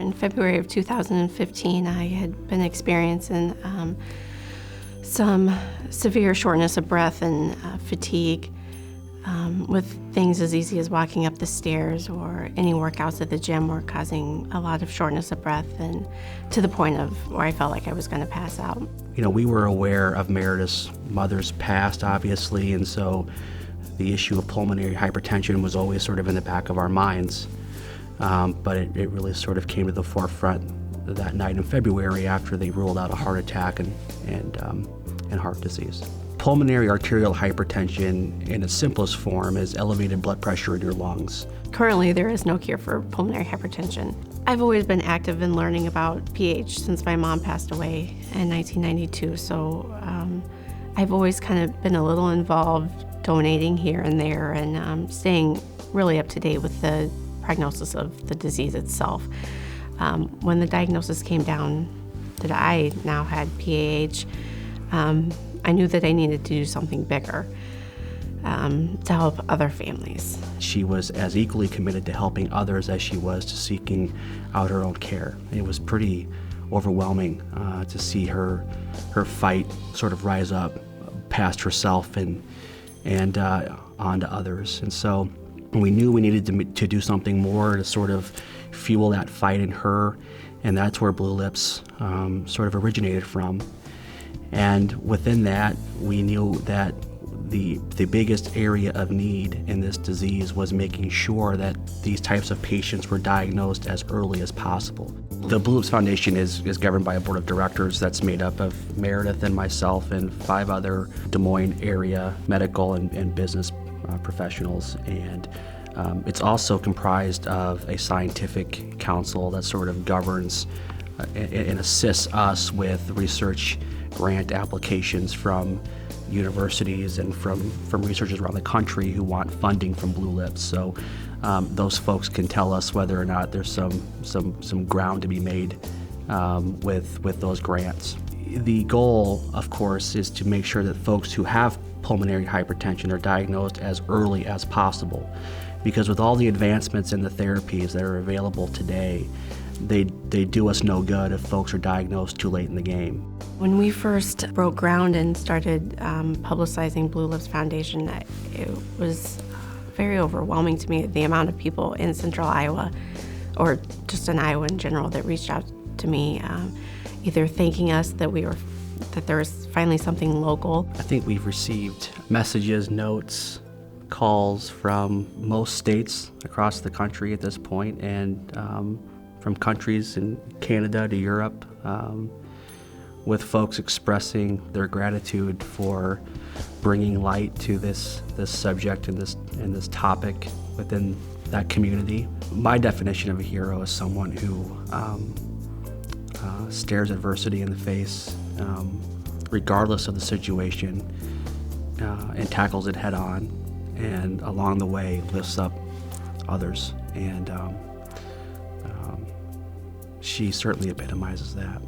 In February of 2015, I had been experiencing some severe shortness of breath and fatigue with things as easy as walking up the stairs, or any workouts at the gym were causing a lot of shortness of breath, and to the point of where I felt like I was going to pass out. You know, we were aware of Meredith's mother's past, obviously, and so the issue of pulmonary hypertension was always sort of in the back of our minds. But it really sort of came to the forefront that night in February after they ruled out a heart attack and heart disease. Pulmonary arterial hypertension in its simplest form is elevated blood pressure in your lungs. Currently, there is no cure for pulmonary hypertension. I've always been active in learning about PH since my mom passed away in 1992, so I've always kind of been a little involved, donating here and there, and staying really up to date with the prognosis of the disease itself. When the diagnosis came down that I now had PAH, I knew that I needed to do something bigger to help other families. She was as equally committed to helping others as she was to seeking out her own care. It was pretty overwhelming to see her fight sort of rise up past herself and onto others. And so we knew we needed to do something more to sort of fuel that fight in her, and that's where Blue Lips sort of originated from. And within that, we knew that the biggest area of need in this disease was making sure that these types of patients were diagnosed as early as possible. The Blue Lips Foundation is governed by a board of directors that's made up of Meredith and myself and 5 other Des Moines area medical and business professionals. And it's also comprised of a scientific council that sort of governs and assists us with research grant applications from universities and from researchers around the country who want funding from Blue Lips. So those folks can tell us whether or not there's some ground to be made with those grants. The goal, of course, is to make sure that folks who have pulmonary hypertension are diagnosed as early as possible, because with all the advancements in the therapies that are available today, they do us no good if folks are diagnosed too late in the game. When we first broke ground and started publicizing Blue Lips Foundation, it was very overwhelming to me, the amount of people in central Iowa, or just in Iowa in general, that reached out to me, either thanking us that there was finally something local. I think we've received messages, notes, calls from most states across the country at this point, and from countries in Canada to Europe, with folks expressing their gratitude for bringing light to this subject and this topic within that community. My definition of a hero is someone who stares adversity in the face, regardless of the situation, and tackles it head on, and along the way lifts up others. And she certainly epitomizes that.